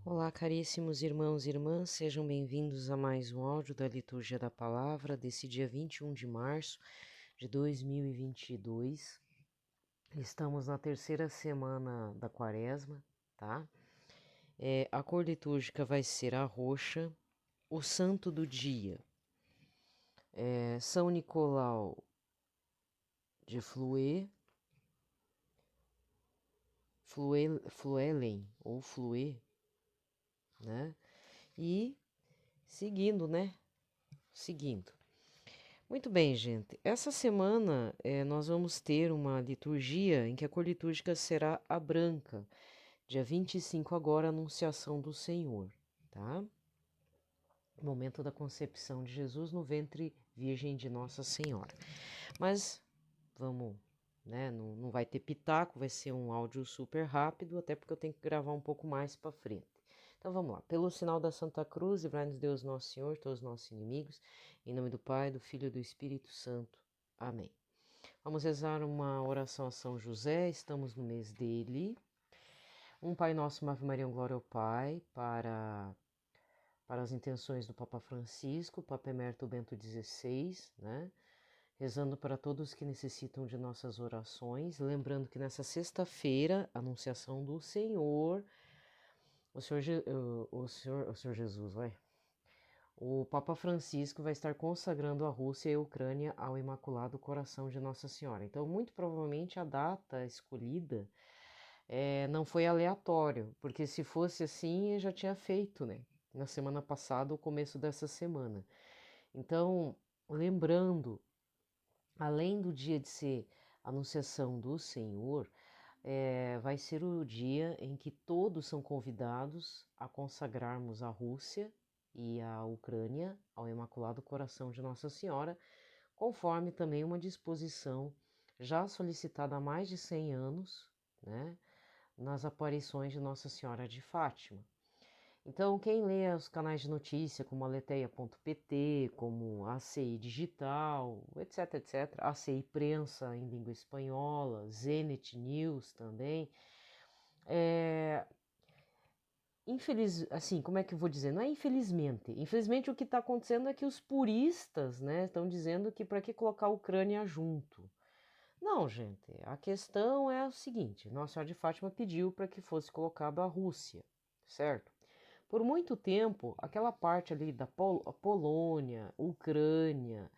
Olá, caríssimos irmãos e irmãs, sejam bem-vindos a mais um áudio da Liturgia da Palavra desse dia 21 de março de 2022. Estamos na terceira semana da Quaresma, tá? A cor litúrgica vai ser a roxa. O santo do dia é São Nicolau de Fluelen, ou Flue, né? E seguindo, né? Seguindo. Muito bem, gente. Essa semana nós vamos ter uma liturgia em que a cor litúrgica será a branca. Dia 25 agora, Anunciação do Senhor, tá? Momento da concepção de Jesus no ventre virgem de Nossa Senhora. Mas vamos, né? Não vai ter pitaco, vai ser um áudio super rápido, até porque eu tenho que gravar um pouco mais para frente. Então vamos lá. Pelo sinal da Santa Cruz, livrai-nos Deus Nosso Senhor, todos os nossos inimigos, em nome do Pai, do Filho e do Espírito Santo. Amém. Vamos rezar uma oração a São José, estamos no mês dele. Um Pai Nosso, uma Ave Maria, um Glória ao Pai, para as intenções do Papa Francisco, Papa Emérito Bento XVI, né? Rezando para todos que necessitam de nossas orações, lembrando que nessa sexta-feira, Anunciação do Senhor, o Senhor Jesus, vai. O Papa Francisco vai estar consagrando a Rússia e a Ucrânia ao Imaculado Coração de Nossa Senhora. Então, muito provavelmente a data escolhida não foi aleatório, porque se fosse assim, eu já tinha feito, né? Na semana passada, o começo dessa semana. Então, lembrando, além do dia de ser Anunciação do Senhor, vai ser o dia em que todos são convidados a consagrarmos a Rússia e a Ucrânia ao Imaculado Coração de Nossa Senhora, conforme também uma disposição já solicitada há mais de 100 anos, né, nas aparições de Nossa Senhora de Fátima. Então, quem lê os canais de notícia como aleteia.pt, como ACI Digital, etc, etc, ACI Prensa em língua espanhola, Zenit News também, assim, como é que eu vou dizer? Não é infelizmente. Infelizmente o que está acontecendo é que os puristas, né, estão dizendo que para que colocar a Ucrânia junto. Não, gente, a questão é o seguinte, Nossa Senhora de Fátima pediu para que fosse colocada a Rússia, certo? Por muito tempo, aquela parte ali da Polônia, Ucrânia,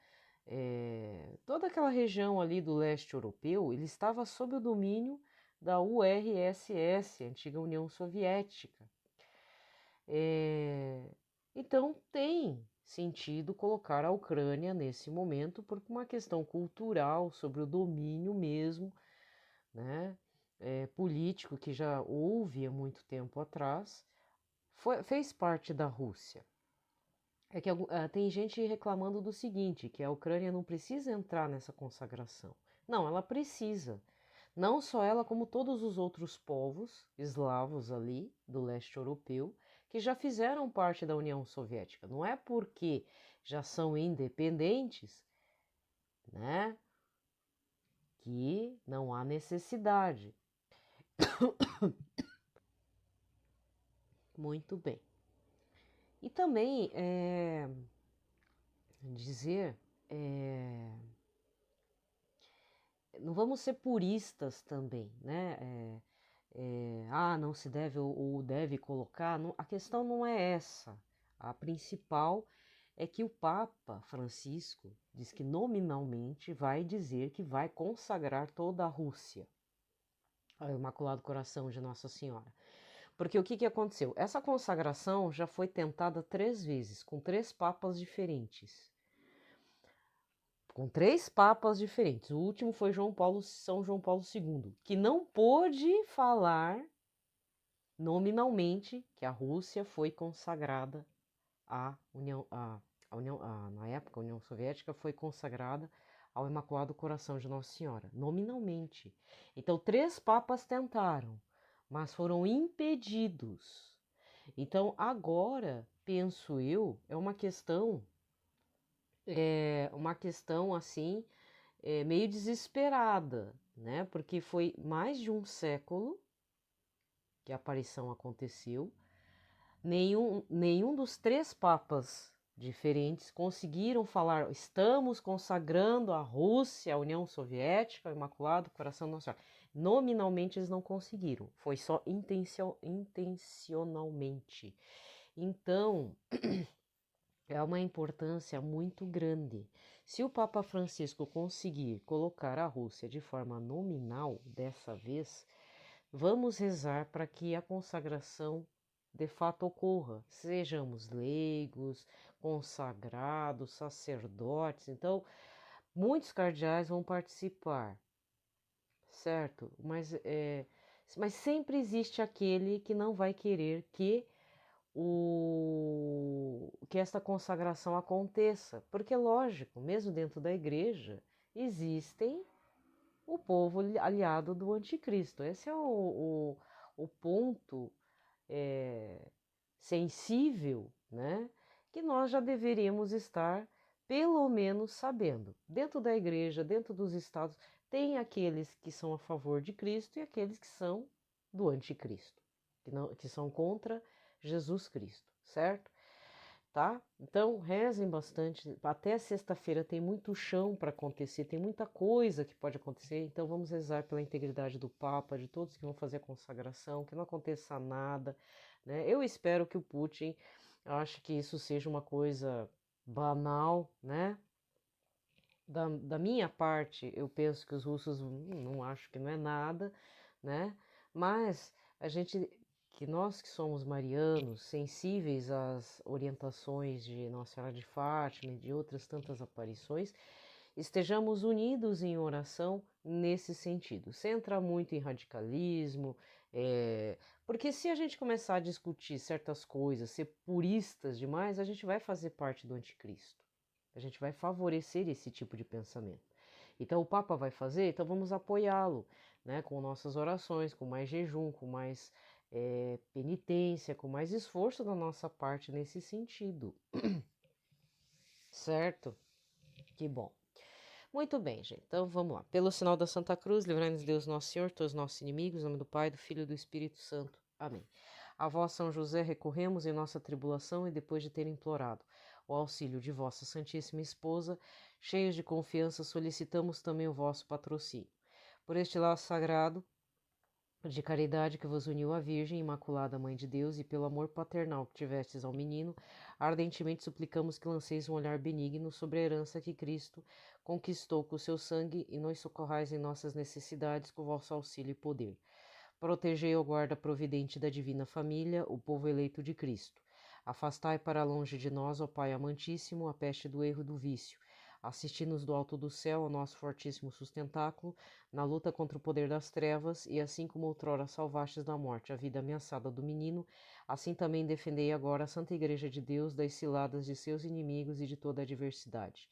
toda aquela região ali do leste europeu, ele estava sob o domínio da URSS, antiga União Soviética. Então tem sentido colocar a Ucrânia nesse momento por uma questão cultural, sobre o domínio mesmo, né, político que já houve há muito tempo atrás, fez parte da Rússia. É que tem gente reclamando do seguinte, que a Ucrânia não precisa entrar nessa consagração. Não, ela precisa. Não só ela, como todos os outros povos eslavos ali do leste europeu, que já fizeram parte da União Soviética. Não é porque já são independentes, né, que não há necessidade. Muito bem. E também dizer, não vamos ser puristas também, né? Não se deve ou deve colocar. Não, a questão não é essa. A principal é que o Papa Francisco diz que nominalmente vai dizer que vai consagrar toda a Rússia ao Imaculado Coração de Nossa Senhora. Porque o que aconteceu? Essa consagração já foi tentada 3 vezes, com 3 papas diferentes. Com 3 papas diferentes. O último foi São João Paulo II, que não pôde falar nominalmente que a Rússia foi consagrada à União, na época a União Soviética foi consagrada ao Imaculado Coração de Nossa Senhora, nominalmente. Então 3 papas tentaram, mas foram impedidos. Então agora, penso eu, é uma questão assim, meio desesperada, né? Porque foi mais de um século que a aparição aconteceu. Nenhum dos três papas diferentes conseguiram falar: estamos consagrando a Rússia, a União Soviética, o Imaculado Coração da Nossa Senhora. Nominalmente eles não conseguiram, foi só intencionalmente. Então, é uma importância muito grande. Se o Papa Francisco conseguir colocar a Rússia de forma nominal dessa vez, vamos rezar para que a consagração de fato ocorra. Sejamos leigos, consagrados, sacerdotes. Então, muitos cardeais vão participar, certo? Mas sempre existe aquele que não vai querer que esta consagração aconteça, porque lógico, mesmo dentro da igreja existem o povo aliado do anticristo. Esse é o ponto é, sensível, né? Que nós já deveríamos estar pelo menos sabendo. Dentro da igreja, dentro dos estados, tem aqueles que são a favor de Cristo e aqueles que são do anticristo, que são contra Jesus Cristo, certo? Tá? Então, rezem bastante. Até sexta-feira tem muito chão para acontecer, tem muita coisa que pode acontecer. Então, vamos rezar pela integridade do Papa, de todos que vão fazer a consagração, que não aconteça nada, né? Eu espero que o Putin, eu acho que isso seja uma coisa banal, né? Da minha parte, eu penso que os russos não acho que não é nada, né? Mas nós que somos marianos, sensíveis às orientações de Nossa Senhora de Fátima e de outras tantas aparições, estejamos unidos em oração nesse sentido, sem entrar muito em radicalismo, porque se a gente começar a discutir certas coisas, ser puristas demais, a gente vai fazer parte do anticristo. A gente vai favorecer esse tipo de pensamento. Então o Papa vai fazer, então vamos apoiá-lo, né, com nossas orações, com mais jejum, com mais penitência, com mais esforço da nossa parte nesse sentido. Certo? Que bom. Muito bem, gente. Então vamos lá. Pelo sinal da Santa Cruz, livrai-nos Deus Nosso Senhor, todos os nossos inimigos, em nome do Pai, do Filho e do Espírito Santo. Amém. A vós, São José, recorremos em nossa tribulação e depois de ter implorado o auxílio de vossa Santíssima Esposa, cheios de confiança, solicitamos também o vosso patrocínio. Por este laço sagrado de caridade que vos uniu à Virgem Imaculada Mãe de Deus e pelo amor paternal que tivestes ao menino, ardentemente suplicamos que lanceis um olhar benigno sobre a herança que Cristo conquistou com o seu sangue e nos socorrais em nossas necessidades com o vosso auxílio e poder. Protegei o guarda providente da divina família, o povo eleito de Cristo. Afastai para longe de nós, ó Pai amantíssimo, a peste do erro e do vício. Assisti-nos do alto do céu, ao nosso fortíssimo sustentáculo, na luta contra o poder das trevas, e assim como outrora salvastes da morte a vida ameaçada do menino, assim também defendei agora a Santa Igreja de Deus das ciladas de seus inimigos e de toda a adversidade.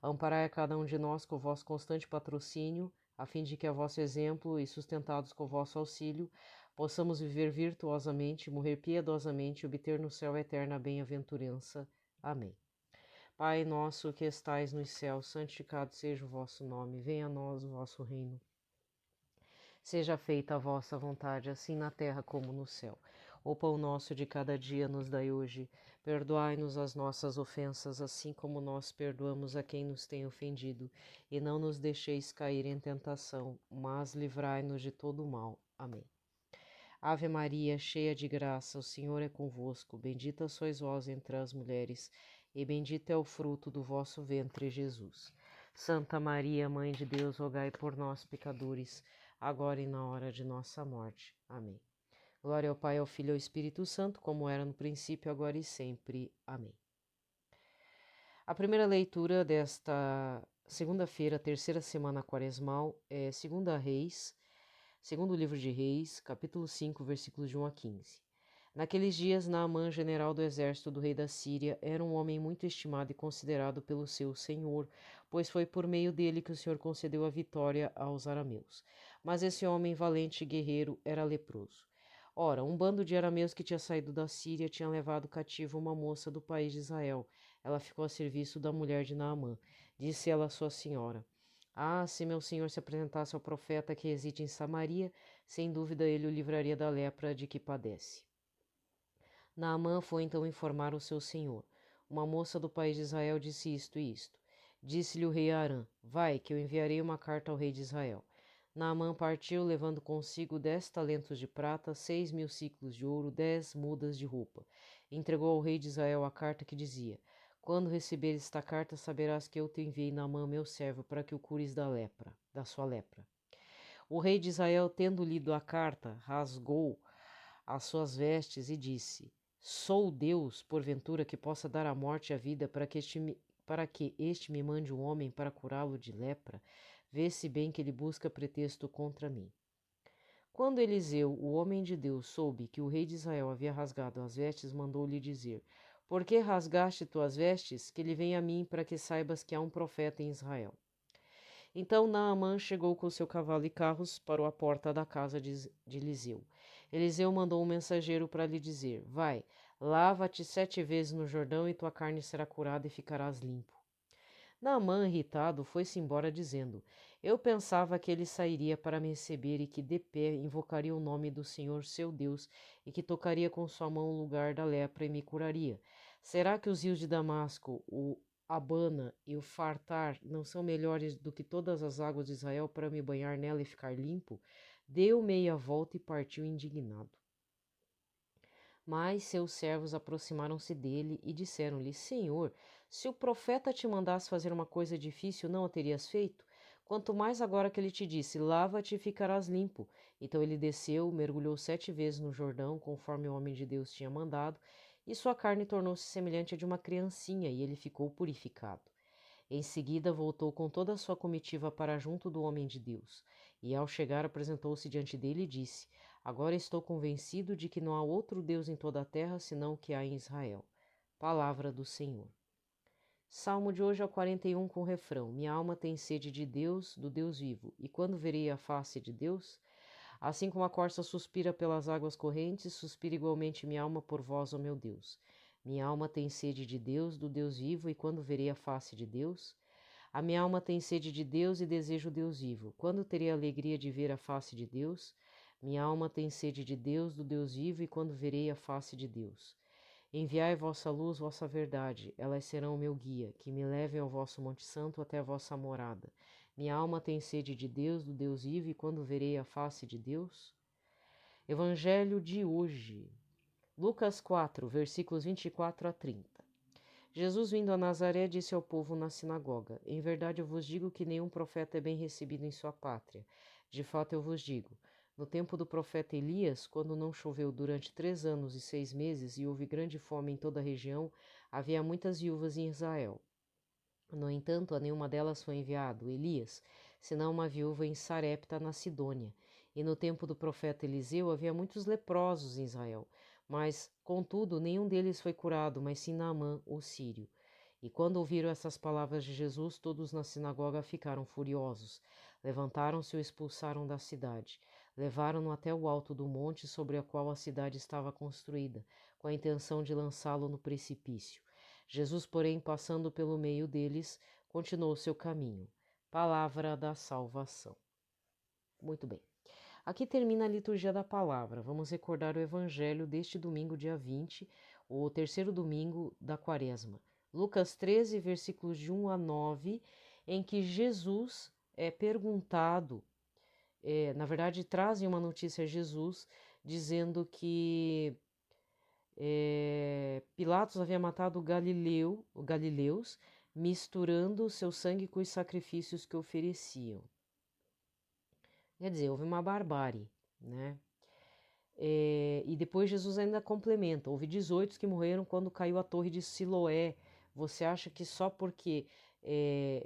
Amparai a cada um de nós com o vosso constante patrocínio, a fim de que a vosso exemplo e sustentados com o vosso auxílio, possamos viver virtuosamente, morrer piedosamente e obter no céu eterna bem-aventurança. Amém. Pai nosso que estais nos céus, santificado seja o vosso nome, venha a nós o vosso reino. Seja feita a vossa vontade, assim na terra como no céu. O pão nosso de cada dia nos dai hoje. Perdoai-nos as nossas ofensas, assim como nós perdoamos a quem nos tem ofendido. E não nos deixeis cair em tentação, mas livrai-nos de todo o mal. Amém. Ave Maria, cheia de graça, o Senhor é convosco. Bendita sois vós entre as mulheres, e bendito é o fruto do vosso ventre, Jesus. Santa Maria, Mãe de Deus, rogai por nós, pecadores, agora e na hora de nossa morte. Amém. Glória ao Pai, ao Filho e ao Espírito Santo, como era no princípio, agora e sempre. Amém. A primeira leitura desta segunda-feira, terceira semana quaresmal, é 2 Reis, segundo livro de Reis, capítulo 5, versículos de 1 a 15. Naqueles dias, Naamã, general do exército do rei da Síria, era um homem muito estimado e considerado pelo seu senhor, pois foi por meio dele que o Senhor concedeu a vitória aos arameus. Mas esse homem valente e guerreiro era leproso. Ora, um bando de arameus que tinha saído da Síria tinha levado cativo uma moça do país de Israel. Ela ficou a serviço da mulher de Naamã. Disse ela à sua senhora: Ah, se meu senhor se apresentasse ao profeta que reside em Samaria, sem dúvida ele o livraria da lepra de que padece. Naamã foi então informar o seu senhor. Uma moça do país de Israel disse isto e isto. Disse-lhe o rei Arã: Vai, que eu enviarei uma carta ao rei de Israel. Naamã partiu, levando consigo 10 talentos de prata, 6.000 siclos de ouro, 10 mudas de roupa. Entregou ao rei de Israel a carta que dizia: Quando receberes esta carta, saberás que eu te enviei Naamã, meu servo, para que o cures da sua lepra. O rei de Israel, tendo lido a carta, rasgou as suas vestes e disse: Sou Deus, porventura, que possa dar a morte e a vida para que este me mande um homem para curá-lo de lepra? Vê-se bem que ele busca pretexto contra mim. Quando Eliseu, o homem de Deus, soube que o rei de Israel havia rasgado as vestes, mandou-lhe dizer: Por que rasgaste tuas vestes? Que ele venha a mim para que saibas que há um profeta em Israel. Então Naamã chegou com seu cavalo e carros para a porta da casa de Eliseu. Eliseu mandou um mensageiro para lhe dizer: Vai, lava-te 7 vezes no Jordão e tua carne será curada e ficarás limpo. Naamã, irritado, foi-se embora dizendo: Eu pensava que ele sairia para me receber e que de pé invocaria o nome do Senhor seu Deus e que tocaria com sua mão o lugar da lepra e me curaria. Será que os rios de Damasco, o Abana e o Fartar não são melhores do que todas as águas de Israel para me banhar nela e ficar limpo? Deu meia volta e partiu indignado. Mas seus servos aproximaram-se dele e disseram-lhe: Senhor, se o profeta te mandasse fazer uma coisa difícil, não a terias feito? Quanto mais agora que ele te disse: Lava-te e ficarás limpo. Então ele desceu, mergulhou 7 vezes no Jordão, conforme o homem de Deus tinha mandado, e sua carne tornou-se semelhante à de uma criancinha, e ele ficou purificado. Em seguida voltou com toda a sua comitiva para junto do homem de Deus, e ao chegar apresentou-se diante dele e disse: Agora estou convencido de que não há outro Deus em toda a terra senão o que há em Israel. Palavra do Senhor. Salmo de hoje é o 41 com o refrão: Minha alma tem sede de Deus, do Deus vivo, e quando verei a face de Deus? Assim como a corça suspira pelas águas correntes, suspira igualmente minha alma por vós, ó meu Deus. Minha alma tem sede de Deus, do Deus vivo, e quando verei a face de Deus? A minha alma tem sede de Deus e desejo o Deus vivo. Quando terei a alegria de ver a face de Deus? Minha alma tem sede de Deus, do Deus vivo, e quando verei a face de Deus? Enviai vossa luz, vossa verdade, elas serão o meu guia, que me levem ao vosso Monte Santo até a vossa morada. Minha alma tem sede de Deus, do Deus vivo, e quando verei a face de Deus? Evangelho de hoje. Lucas 4, versículos 24 a 30. Jesus, vindo a Nazaré, disse ao povo na sinagoga: Em verdade eu vos digo que nenhum profeta é bem recebido em sua pátria. De fato eu vos digo, no tempo do profeta Elias, quando não choveu durante 3 anos e 6 meses e houve grande fome em toda a região, havia muitas viúvas em Israel. No entanto, a nenhuma delas foi enviado Elias, senão uma viúva em Sarepta, na Sidônia. E no tempo do profeta Eliseu havia muitos leprosos em Israel, mas, contudo, nenhum deles foi curado, mas sim Naamã, o sírio. E quando ouviram essas palavras de Jesus, todos na sinagoga ficaram furiosos. Levantaram-se e o expulsaram da cidade. Levaram-no até o alto do monte sobre a qual a cidade estava construída, com a intenção de lançá-lo no precipício. Jesus, porém, passando pelo meio deles, continuou seu caminho. Palavra da salvação. Muito bem. Aqui termina a liturgia da palavra. Vamos recordar o evangelho deste domingo, dia 20, o terceiro domingo da quaresma. Lucas 13, versículos de 1 a 9, em que Jesus é perguntado, na verdade, trazem uma notícia a Jesus, dizendo que Pilatos havia matado galileus, misturando seu sangue com os sacrifícios que ofereciam. Quer dizer, houve uma barbárie, né? E depois Jesus ainda complementa: houve 18 que morreram quando caiu a torre de Siloé. Você acha que só porque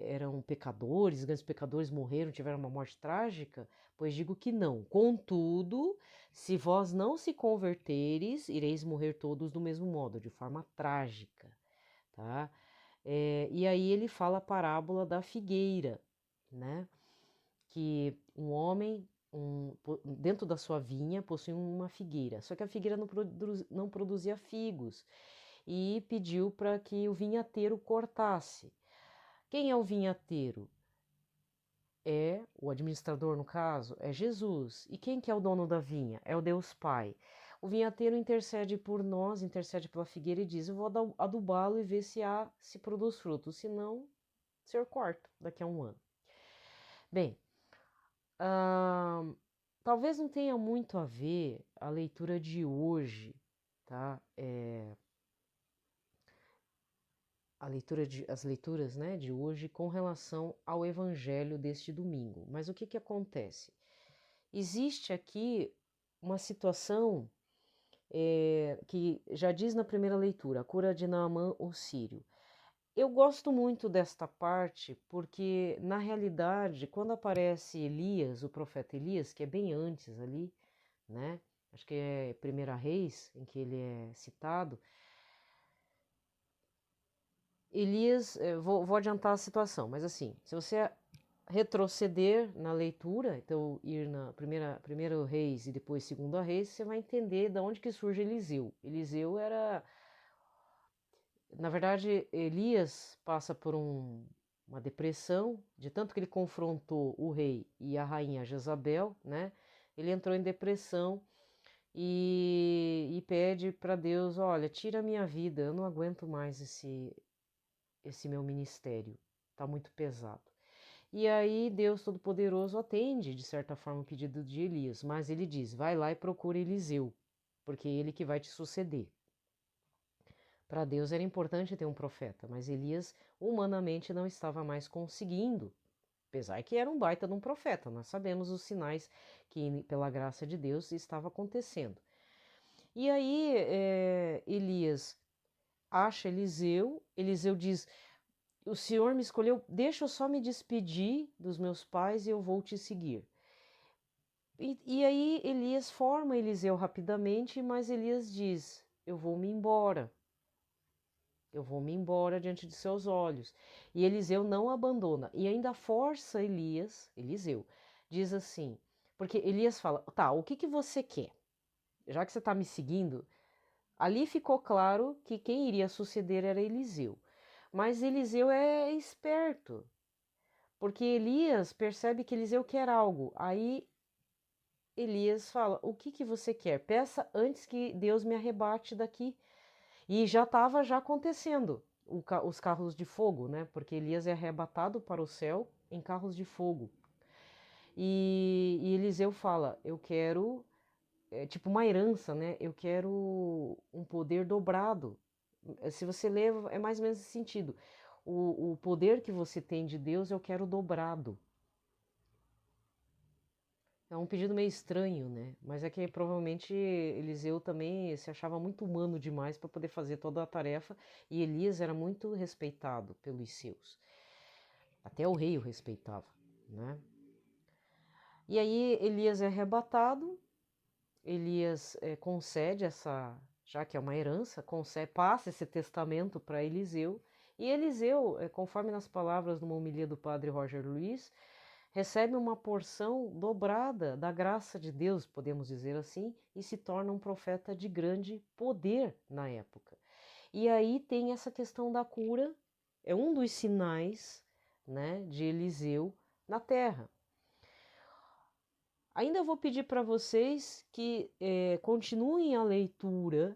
eram pecadores, grandes pecadores morreram, tiveram uma morte trágica? Pois digo que não. Contudo, se vós não se converteres, ireis morrer todos do mesmo modo, de forma trágica, tá? E aí ele fala a parábola da figueira, né? Que um homem dentro da sua vinha possuía uma figueira, só que a figueira não produzia figos e pediu para que o vinhateiro cortasse. Quem é o vinhateiro? É o administrador, no caso, é Jesus. E quem que é o dono da vinha? É o Deus Pai. o vinhateiro intercede por nós, intercede pela figueira e diz: eu vou adubá-lo e ver se produz fruto, senão, o senhor corta daqui a um ano. Bem, talvez não tenha muito a ver a leitura de hoje, tá? As leituras, né, de hoje com relação ao evangelho deste domingo. Mas o que acontece? Existe aqui uma situação que já diz na primeira leitura, a cura de Naamã, o sírio. Eu gosto muito desta parte porque, na realidade, quando aparece Elias, o profeta Elias, que é bem antes ali, né? Acho que é 1 Reis, em que ele é citado. Elias, vou adiantar a situação, mas assim, se você retroceder na leitura, então ir na primeiro Reis e depois segunda Reis, você vai entender de onde que surge Eliseu. Eliseu era, na verdade, Elias passa por uma depressão, de tanto que ele confrontou o rei e a rainha Jezabel, né? Ele entrou em depressão e pede para Deus: olha, tira a minha vida, eu não aguento mais esse meu ministério, tá muito pesado. E aí Deus Todo-Poderoso atende, de certa forma, o pedido de Elias, mas ele diz: vai lá e procura Eliseu, porque é ele que vai te suceder. Para Deus era importante ter um profeta, mas Elias humanamente não estava mais conseguindo, apesar que era um baita de um profeta. Nós sabemos os sinais que, pela graça de Deus, estava acontecendo. E aí Elias acha Eliseu, Eliseu diz: o Senhor me escolheu, deixa eu só me despedir dos meus pais e eu vou te seguir. E aí Elias forma Eliseu rapidamente, mas Elias diz: eu vou me embora. Eu vou me embora diante de seus olhos. E Eliseu não abandona. E ainda força Eliseu, diz assim, porque Elias fala: tá, o que você quer? Já que você está me seguindo, ali ficou claro que quem iria suceder era Eliseu. Mas Eliseu é esperto, porque Elias percebe que Eliseu quer algo. Aí Elias fala: o que você quer? Peça antes que Deus me arrebate daqui. E já estava acontecendo os carros de fogo, né? Porque Elias é arrebatado para o céu em carros de fogo. E Eliseu fala: eu quero, tipo uma herança, né? Eu quero um poder dobrado. Se você ler, é mais ou menos esse sentido. O poder que você tem de Deus, eu quero dobrado. É um pedido meio estranho, né? Mas é que provavelmente Eliseu também se achava muito humano demais para poder fazer toda a tarefa, e Elias era muito respeitado pelos seus. Até o rei o respeitava, né? E aí Elias é arrebatado, Elias concede essa, já que é uma herança, passa esse testamento para Eliseu, e Eliseu, conforme nas palavras numa homilia do padre Roger Luiz, recebe uma porção dobrada da graça de Deus, podemos dizer assim, e se torna um profeta de grande poder na época. E aí tem essa questão da cura, é um dos sinais, né, de Eliseu na terra. Ainda vou pedir para vocês que continuem a leitura,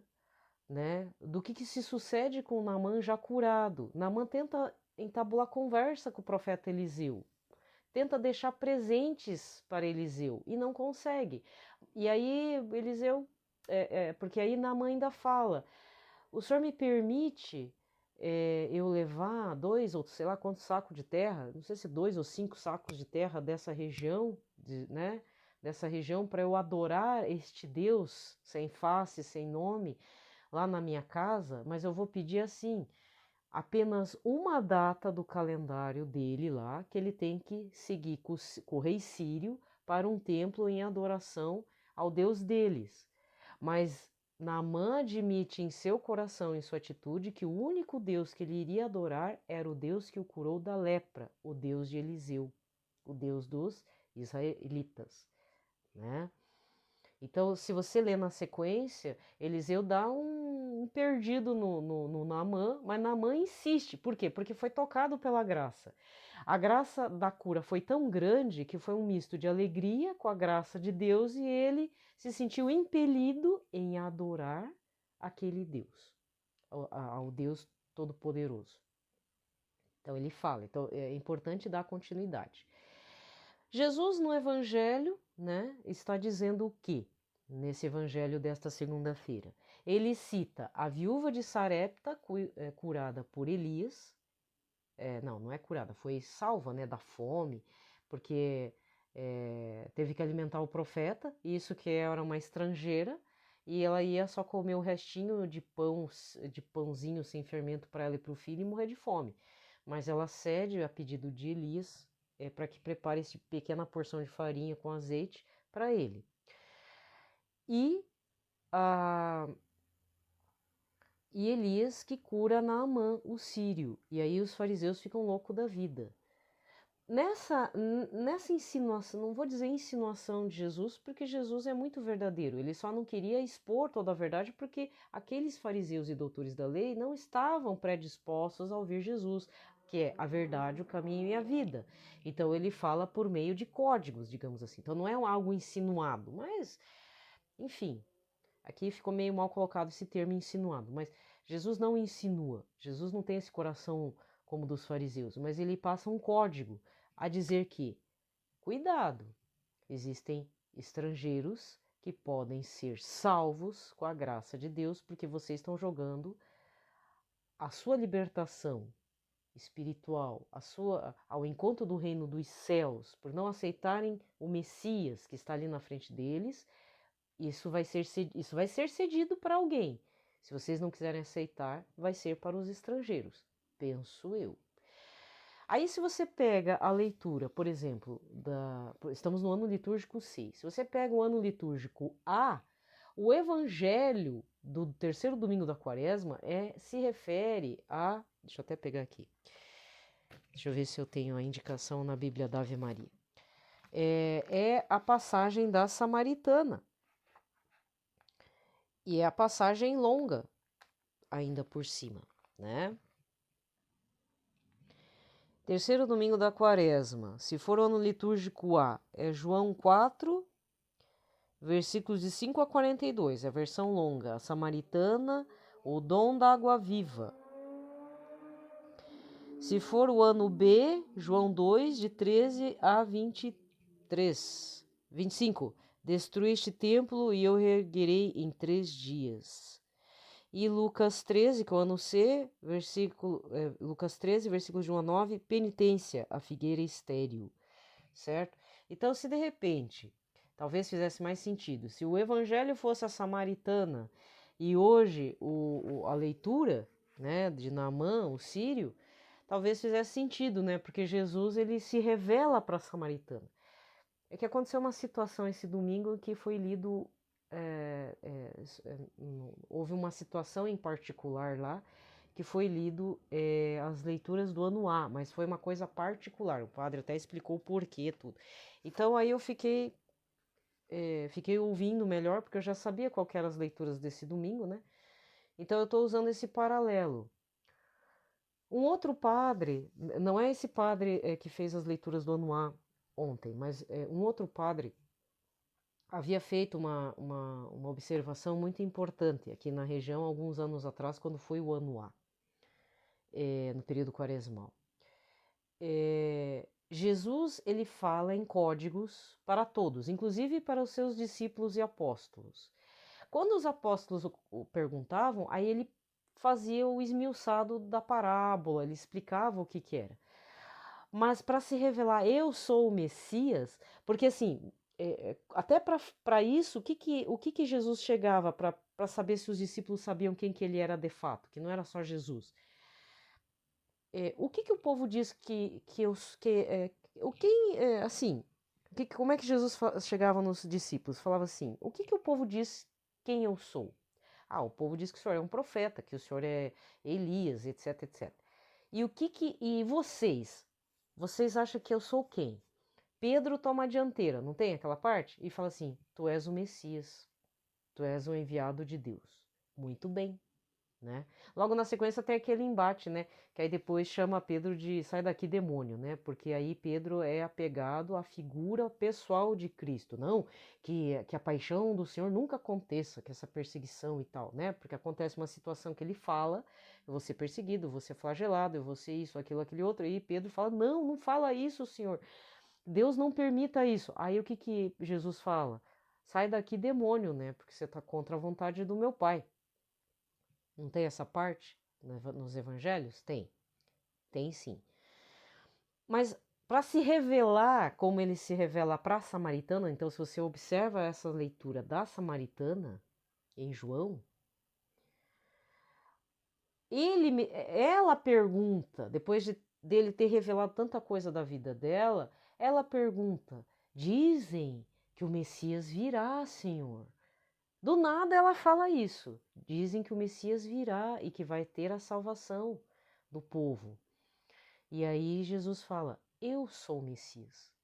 né, do que se sucede com Naamã já curado. Naamã tenta entabular conversa com o profeta Eliseu, tenta deixar presentes para Eliseu e não consegue. E aí Eliseu, porque aí Naamã ainda fala: o senhor me permite eu levar 2 ou sei lá quantos sacos de terra, não sei se 2 ou 5 sacos de terra dessa região, né? Dessa região para eu adorar este Deus sem face, sem nome, lá na minha casa, mas eu vou pedir assim: apenas uma data do calendário dele lá, que ele tem que seguir com o rei sírio para um templo em adoração ao Deus deles. Mas Naamã admite em seu coração, em sua atitude, que o único Deus que ele iria adorar era o Deus que o curou da lepra, o Deus de Eliseu, o Deus dos israelitas, né? Então, se você lê na sequência, Eliseu dá um perdido no Naamã, mas Naamã insiste. Por quê? Porque foi tocado pela graça. A graça da cura foi tão grande que foi um misto de alegria com a graça de Deus e ele se sentiu impelido em adorar aquele Deus, ao Deus Todo-Poderoso. Então ele fala, então é importante dar continuidade. Jesus no Evangelho, né, está dizendo o quê? Nesse Evangelho desta segunda-feira. Ele cita a viúva de Sarepta, curada por Elias. Não é curada, foi salva, né, da fome, porque teve que alimentar o profeta, isso que era uma estrangeira, e ela ia só comer o restinho de pão, de pãozinho sem fermento para ela e para o filho e morrer de fome. Mas ela cede a pedido de Elias para que prepare essa pequena porção de farinha com azeite para ele. E Elias que cura Naamã, o sírio. E aí os fariseus ficam loucos da vida. Nessa insinuação, não vou dizer insinuação de Jesus, porque Jesus é muito verdadeiro. Ele só não queria expor toda a verdade porque aqueles fariseus e doutores da lei não estavam predispostos a ouvir Jesus, que é a verdade, o caminho e a vida. Então ele fala por meio de códigos, digamos assim. Então não é algo insinuado, mas, enfim, aqui ficou meio mal colocado esse termo insinuado, mas Jesus não insinua. Jesus não tem esse coração como dos fariseus, mas ele passa um código a dizer que, cuidado, existem estrangeiros que podem ser salvos com a graça de Deus, porque vocês estão jogando a sua libertação espiritual, ao encontro do reino dos céus, por não aceitarem o Messias que está ali na frente deles. Isso vai ser cedido para alguém. Se vocês não quiserem aceitar, vai ser para os estrangeiros, penso eu. Aí, se você pega a leitura, por exemplo, estamos no ano litúrgico C. Se você pega o ano litúrgico A, o evangelho do terceiro domingo da quaresma se refere a. Deixa eu até pegar aqui. Deixa eu ver se eu tenho a indicação na Bíblia da Ave Maria. É a passagem da Samaritana. E é a passagem longa, ainda por cima, né? Terceiro domingo da quaresma, se for o ano litúrgico A, é João 4, versículos de 5 a 42, é a versão longa, a Samaritana, o dom da água viva. Se for o ano B, João 2, de 13 a 25, destrui este templo e eu reerguerei em 3 dias. E Lucas 13, que é o ano C, Lucas 13, versículos de 1 a 9, penitência, a figueira estéril, certo? Então, se de repente, talvez fizesse mais sentido, se o evangelho fosse a samaritana e hoje a leitura, né, de Naamã, o sírio, talvez fizesse sentido, né? Porque Jesus, ele se revela para a samaritana. É que aconteceu uma situação esse domingo que foi lido houve uma situação em particular lá que foi lido as leituras do ano A, mas foi uma coisa particular. O padre até explicou o porquê, tudo. Então aí eu fiquei ouvindo melhor, porque eu já sabia qual eram as leituras desse domingo, né? Então eu estou usando esse paralelo. Um outro padre, não é esse padre que fez as leituras do ano A ontem, mas um outro padre havia feito uma observação muito importante aqui na região alguns anos atrás, quando foi o ano A, no período quaresmal. Jesus, ele fala em códigos para todos, inclusive para os seus discípulos e apóstolos. Quando os apóstolos o perguntavam, aí ele fazia o esmiuçado da parábola, ele explicava o que era. Mas para se revelar, eu sou o Messias, porque assim, até para isso, o que Jesus chegava para saber se os discípulos sabiam quem que ele era de fato, que não era só Jesus? O que o povo diz como é que Jesus chegava nos discípulos? Falava assim: o que o povo diz quem eu sou? Ah, o povo diz que o senhor é um profeta, que o senhor é Elias, etc, etc. E vocês? Vocês acham que eu sou quem? Pedro toma a dianteira, não tem aquela parte? E fala assim: tu és o Messias, tu és o enviado de Deus. Muito bem. né? Logo na sequência tem aquele embate, né? Que aí depois chama Pedro de sai daqui, demônio, né? Porque aí Pedro é apegado à figura pessoal de Cristo, não que a paixão do Senhor nunca aconteça, que essa perseguição e tal, né? Porque acontece uma situação que ele fala, eu vou ser perseguido, eu vou ser flagelado, eu vou ser isso, aquilo, aquele outro, e Pedro fala, não, não fala isso, Senhor, Deus não permita isso. Aí o que que Jesus fala? Sai daqui, demônio, né? Porque você está contra a vontade do meu Pai. Não tem essa parte nos evangelhos? Tem sim. Mas para se revelar como ele se revela para a samaritana, então se você observa essa leitura da samaritana em João, ela pergunta, dele ter revelado tanta coisa da vida dela, ela pergunta: dizem que o Messias virá, Senhor. Do nada ela fala isso. Dizem que o Messias virá e que vai ter a salvação do povo. E aí Jesus fala: eu sou o Messias.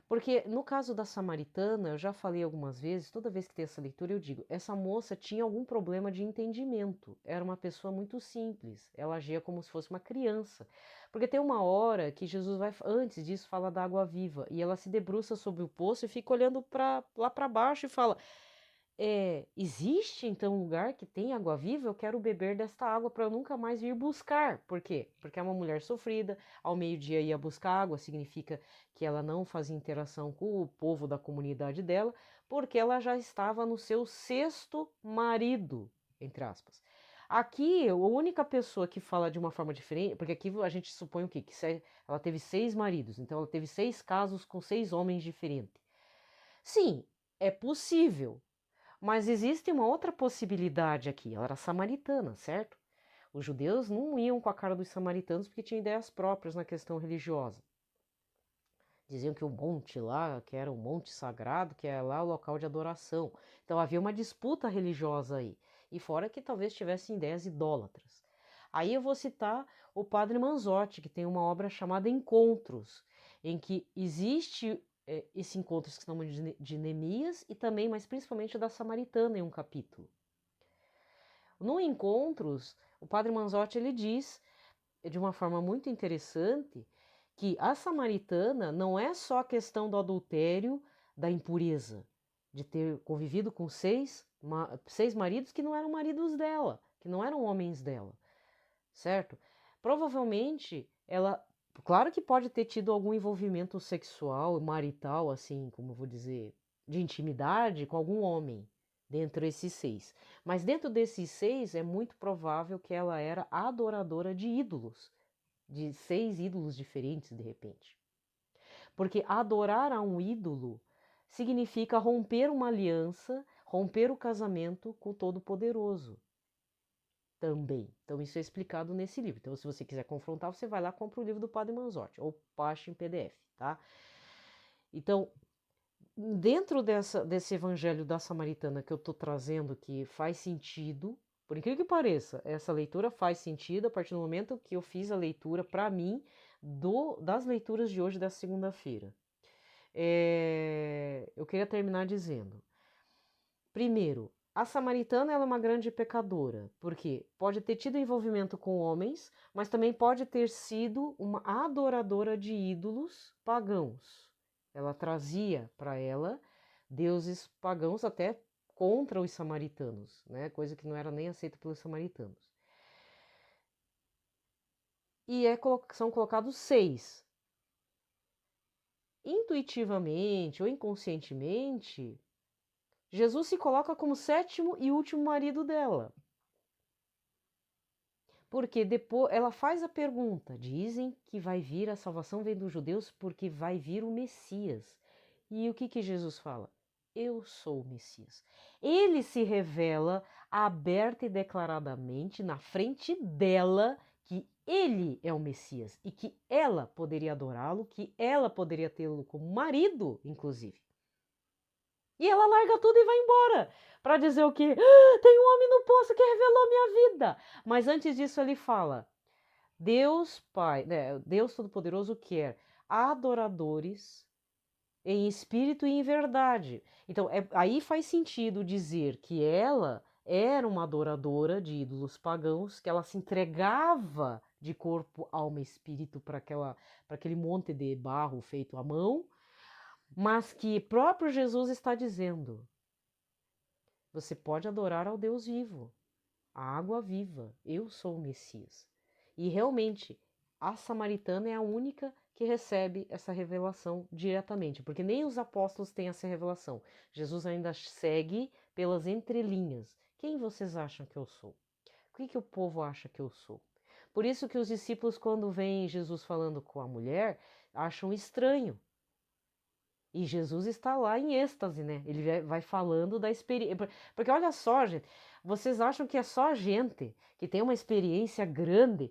Porque no caso da samaritana, eu já falei algumas vezes, toda vez que tem essa leitura eu digo, essa moça tinha algum problema de entendimento, era uma pessoa muito simples, ela agia como se fosse uma criança. Porque tem uma hora que Jesus vai, antes disso, fala da água viva, e ela se debruça sobre o poço e fica olhando lá para baixo e fala, existe então um lugar que tem água viva? Eu quero beber desta água para eu nunca mais vir buscar. Por quê? Porque é uma mulher sofrida, ao meio-dia ia buscar água, significa que ela não fazia interação com o povo da comunidade dela, porque ela já estava no seu sexto marido, entre aspas. Aqui, a única pessoa que fala de uma forma diferente, porque aqui a gente supõe o quê? Que ela teve 6 maridos, então ela teve 6 casos com 6 homens diferentes. Sim, é possível, mas existe uma outra possibilidade aqui. Ela era samaritana, certo? Os judeus não iam com a cara dos samaritanos porque tinham ideias próprias na questão religiosa. Diziam que o monte lá, que era um monte sagrado, que é lá o local de adoração. Então havia uma disputa religiosa aí. E fora que talvez tivessem ideias idólatras. Aí eu vou citar o padre Manzotti, que tem uma obra chamada Encontros, em que existe esse encontro que se chama de Neemias e também, mas principalmente da Samaritana em um capítulo. No Encontros, o padre Manzotti ele diz, de uma forma muito interessante, que a samaritana não é só a questão do adultério, da impureza, de ter convivido com 6 maridos que não eram maridos dela, que não eram homens dela, certo? Provavelmente ela, claro que pode ter tido algum envolvimento sexual, marital, assim, como eu vou dizer, de intimidade com algum homem, dentro desses 6. Mas dentro desses 6 é muito provável que ela era adoradora de ídolos, de 6 ídolos diferentes de repente. Porque adorar a um ídolo significa romper uma aliança, romper o casamento com o Todo-Poderoso também. Então isso é explicado nesse livro. Então se você quiser confrontar, você vai lá e compra o livro do Padre Manzotti, ou baixa em PDF, tá? Então, dentro desse evangelho da Samaritana que eu estou trazendo, que faz sentido, por incrível que pareça, essa leitura faz sentido a partir do momento que eu fiz a leitura, para mim, das leituras de hoje, dessa segunda-feira. Eu queria terminar dizendo, primeiro, a samaritana ela é uma grande pecadora, porque pode ter tido envolvimento com homens, mas também pode ter sido uma adoradora de ídolos pagãos. Ela trazia para ela deuses pagãos até contra os samaritanos, né? Coisa que não era nem aceita pelos samaritanos. E são colocados 6. Intuitivamente ou inconscientemente, Jesus se coloca como 7º e último marido dela. Porque depois ela faz a pergunta, dizem que vai vir, a salvação vem dos judeus porque vai vir o Messias. E o que Jesus fala? Eu sou o Messias. Ele se revela aberta e declaradamente na frente dela que ele é o Messias e que ela poderia adorá-lo, que ela poderia tê-lo como marido, inclusive. E ela larga tudo e vai embora para dizer o quê? Tem um homem no poço que revelou minha vida. Mas antes disso ele fala, Deus Pai, né, Deus Todo-Poderoso quer adoradores em espírito e em verdade. Então, aí faz sentido dizer que ela era uma adoradora de ídolos pagãos, que ela se entregava de corpo, alma e espírito para aquele monte de barro feito à mão, mas que próprio Jesus está dizendo: você pode adorar ao Deus vivo, a água viva, eu sou o Messias. E realmente, a samaritana é a única que recebe essa revelação diretamente, porque nem os apóstolos têm essa revelação. Jesus ainda segue pelas entrelinhas. Quem vocês acham que eu sou? O que o povo acha que eu sou? Por isso que os discípulos, quando veem Jesus falando com a mulher, acham estranho. E Jesus está lá em êxtase, né? Ele vai falando da experiência. Porque olha só, gente, vocês acham que é só a gente que tem uma experiência grande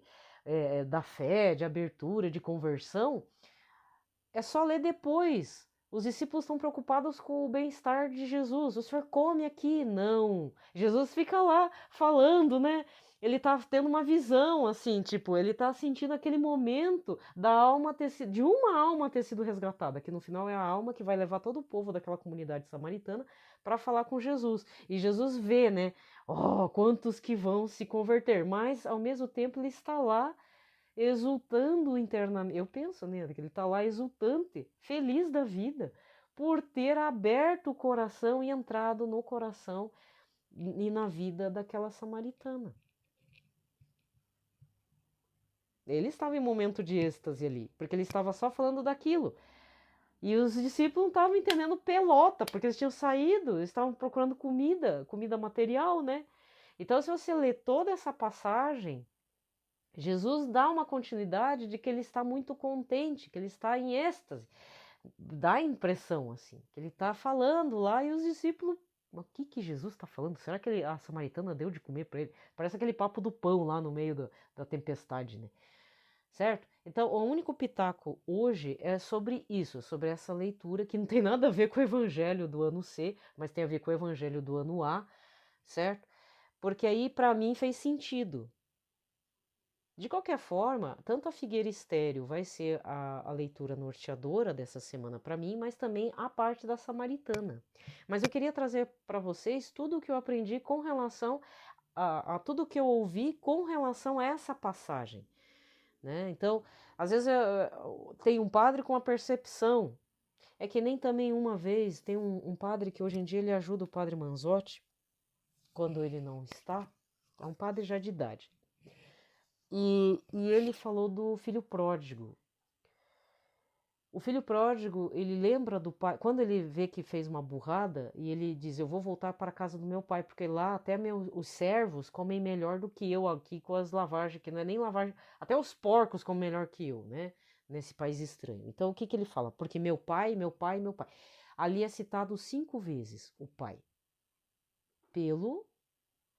da fé, de abertura, de conversão? É só ler depois. Os discípulos estão preocupados com o bem-estar de Jesus. O senhor come aqui? Não. Jesus fica lá falando, né? Ele tá tendo uma visão, assim, tipo, ele tá sentindo aquele momento da alma de uma alma ter sido resgatada, que no final é a alma que vai levar todo o povo daquela comunidade samaritana para falar com Jesus. E Jesus vê, né? Oh, quantos que vão se converter, mas ao mesmo tempo ele está lá exultando internamente. Eu penso, né, que ele está lá exultante, feliz da vida, por ter aberto o coração e entrado no coração e na vida daquela samaritana. Ele estava em momento de êxtase ali, porque ele estava só falando daquilo. E os discípulos não estavam entendendo pelota, porque eles tinham saído, eles estavam procurando comida material, né? Então, se você ler toda essa passagem, Jesus dá uma continuidade de que ele está muito contente, que ele está em êxtase. Dá a impressão, assim, que ele está falando lá e os discípulos... O que Jesus está falando? Será que a samaritana deu de comer para ele? Parece aquele papo do pão lá no meio da tempestade, né? Certo? Então, o único pitaco hoje é sobre isso, sobre essa leitura que não tem nada a ver com o evangelho do ano C, mas tem a ver com o evangelho do ano A, certo? Porque aí, para mim, fez sentido. De qualquer forma, tanto a Figueira Estéreo vai ser a leitura norteadora dessa semana para mim, mas também a parte da Samaritana. Mas eu queria trazer para vocês tudo o que eu aprendi com relação a tudo o que eu ouvi com relação a essa passagem. Né? Então, às vezes tem um padre com a percepção. É que nem também uma vez tem um padre que hoje em dia ele ajuda o padre Manzotti, quando ele não está, é um padre já de idade. E ele falou do filho pródigo. O filho pródigo, ele lembra do pai, quando ele vê que fez uma burrada, e ele diz, eu vou voltar para a casa do meu pai, porque lá até os servos comem melhor do que eu aqui com as lavagens, que não é nem lavagem, até os porcos comem melhor que eu, né? Nesse país estranho. Então, o que ele fala? Porque meu pai, meu pai, meu pai. Ali é citado 5 vezes o pai, pelo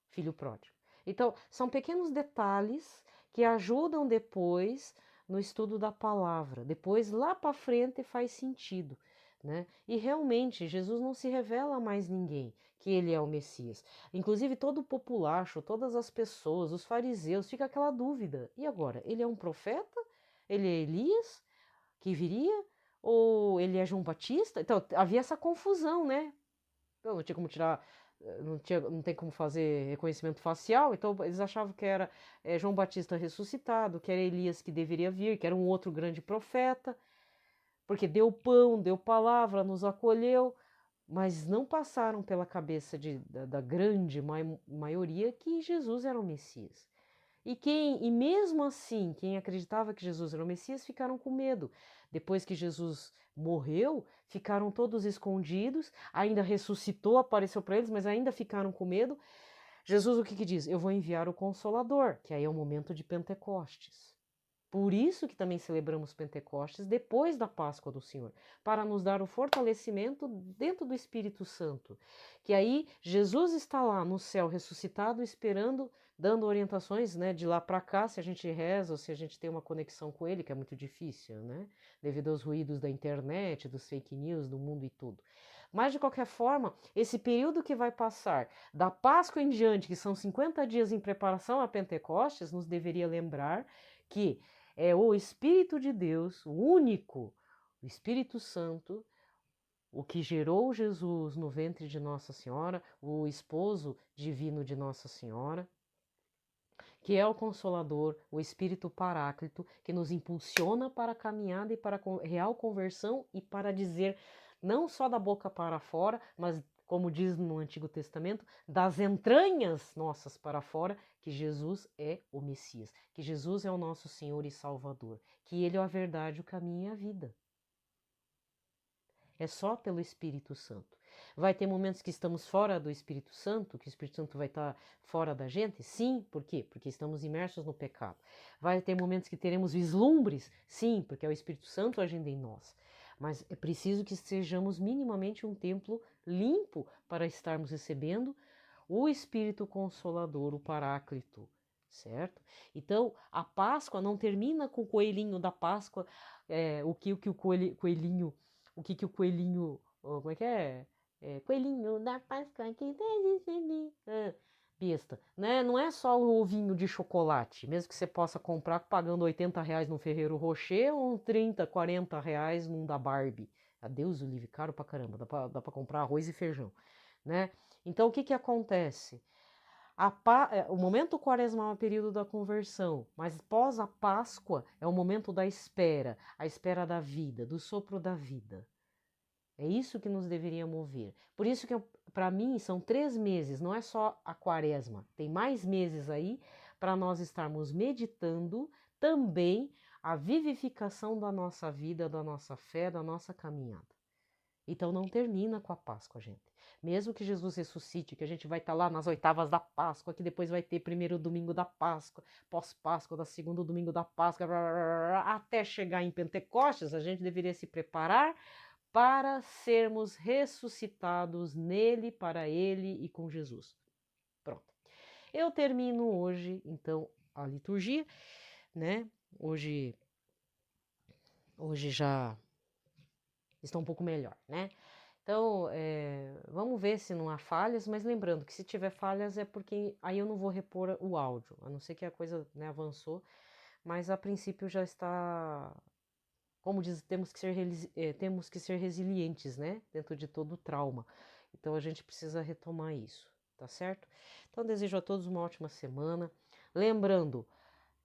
filho pródigo. Então, são pequenos detalhes que ajudam depois no estudo da palavra. Depois, lá para frente, faz sentido. Né? E realmente, Jesus não se revela a mais ninguém que ele é o Messias. Inclusive, todo o populacho, todas as pessoas, os fariseus, fica aquela dúvida. E agora? Ele é um profeta? Ele é Elias que viria? Ou ele é João Batista? Então, havia essa confusão, né? Então, não tinha como tirar, não tem como fazer reconhecimento facial, então eles achavam que era João Batista ressuscitado, que era Elias que deveria vir, que era um outro grande profeta, porque deu pão, deu palavra, nos acolheu, mas não passaram pela cabeça da grande maioria que Jesus era o Messias. E mesmo assim, quem acreditava que Jesus era o Messias ficaram com medo. Depois que Jesus morreu, ficaram todos escondidos, ainda ressuscitou, apareceu para eles, mas ainda ficaram com medo. Jesus o que diz? Eu vou enviar o Consolador, que aí é o momento de Pentecostes. Por isso que também celebramos Pentecostes depois da Páscoa do Senhor, para nos dar o fortalecimento dentro do Espírito Santo. Que aí Jesus está lá no céu ressuscitado, esperando, dando orientações, né, de lá para cá, se a gente reza ou se a gente tem uma conexão com ele, que é muito difícil, né, devido aos ruídos da internet, dos fake news, do mundo e tudo. Mas, de qualquer forma, esse período que vai passar da Páscoa em diante, que são 50 dias em preparação a Pentecostes, nos deveria lembrar que é o Espírito de Deus, o único, o Espírito Santo, o que gerou Jesus no ventre de Nossa Senhora, o esposo divino de Nossa Senhora, que é o Consolador, o Espírito Paráclito, que nos impulsiona para a caminhada e para a real conversão e para dizer, não só da boca para fora, mas, como diz no Antigo Testamento, das entranhas nossas para fora, que Jesus é o Messias, que Jesus é o nosso Senhor e Salvador, que Ele é a verdade, o caminho e a vida. É só pelo Espírito Santo. Vai ter momentos que estamos fora do Espírito Santo, que o Espírito Santo vai estar fora da gente? Sim, por quê? Porque estamos imersos no pecado. Vai ter momentos que teremos vislumbres? Sim, porque é o Espírito Santo agindo em nós. Mas é preciso que sejamos minimamente um templo limpo para estarmos recebendo o Espírito Consolador, o Paráclito, certo? Então, a Páscoa não termina com o coelhinho da Páscoa, o que o coelhinho como é que é? Coelhinho da Páscoa que desde besta, né? Não é só o ovinho de chocolate, mesmo que você possa comprar pagando R$ 80 no Ferrero Rocher ou 30, R$ 40 num da Barbie. Adeus o livre, caro pra caramba, dá pra comprar arroz e feijão, né? Então o que que acontece? O momento quaresmal é o período da conversão, mas pós a Páscoa é o momento da espera, a espera da vida, do sopro da vida. É isso que nos deveria mover. Por isso que, para mim, são 3 meses, não é só a quaresma. Tem mais meses aí para nós estarmos meditando também a vivificação da nossa vida, da nossa fé, da nossa caminhada. Então não termina com a Páscoa, gente. Mesmo que Jesus ressuscite, que a gente vai estar lá nas oitavas da Páscoa, que depois vai ter primeiro domingo da Páscoa, pós-Páscoa, da segundo domingo da Páscoa, até chegar em Pentecostes, a gente deveria se preparar para sermos ressuscitados nele, para ele e com Jesus. Pronto. Eu termino hoje, então, a liturgia, né? Hoje já está um pouco melhor, né? Então, vamos ver se não há falhas, mas lembrando que se tiver falhas é porque aí eu não vou repor o áudio, a não ser que a coisa, né, avançou, mas a princípio já está, como diz, temos que ser resilientes, né, dentro de todo o trauma. Então a gente precisa retomar isso, tá certo? Então desejo a todos uma ótima semana. Lembrando,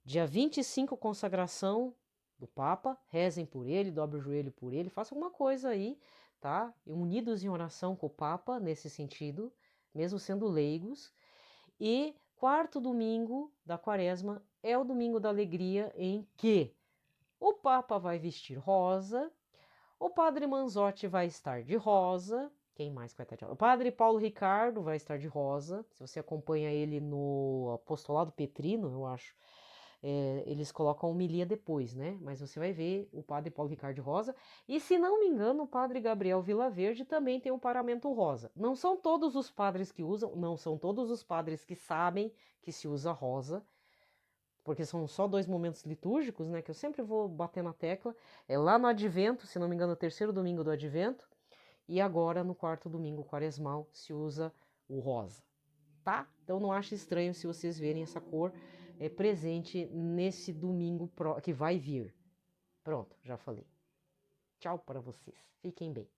dia 25, consagração do Papa, rezem por ele, dobrem o joelho por ele, façam alguma coisa aí, tá? Unidos em oração com o Papa, nesse sentido, mesmo sendo leigos. E quarto domingo da quaresma é o domingo da alegria, em que o Papa vai vestir rosa, o Padre Manzotti vai estar de rosa, quem mais vai estar de rosa? O Padre Paulo Ricardo vai estar de rosa, se você acompanha ele no Apostolado Petrino, eu acho, eles colocam homilia depois, né? Mas você vai ver o Padre Paulo Ricardo de rosa, e se não me engano, o Padre Gabriel Vilaverde também tem um paramento rosa. Não são todos os padres que usam, não são todos os padres que sabem que se usa rosa, porque são só 2 momentos litúrgicos, né, que eu sempre vou bater na tecla, é lá no Advento, se não me engano, o 3º domingo do Advento, e agora no 4º domingo quaresmal se usa o rosa, tá? Então não ache estranho se vocês verem essa cor presente nesse domingo que vai vir. Pronto, já falei. Tchau para vocês, fiquem bem.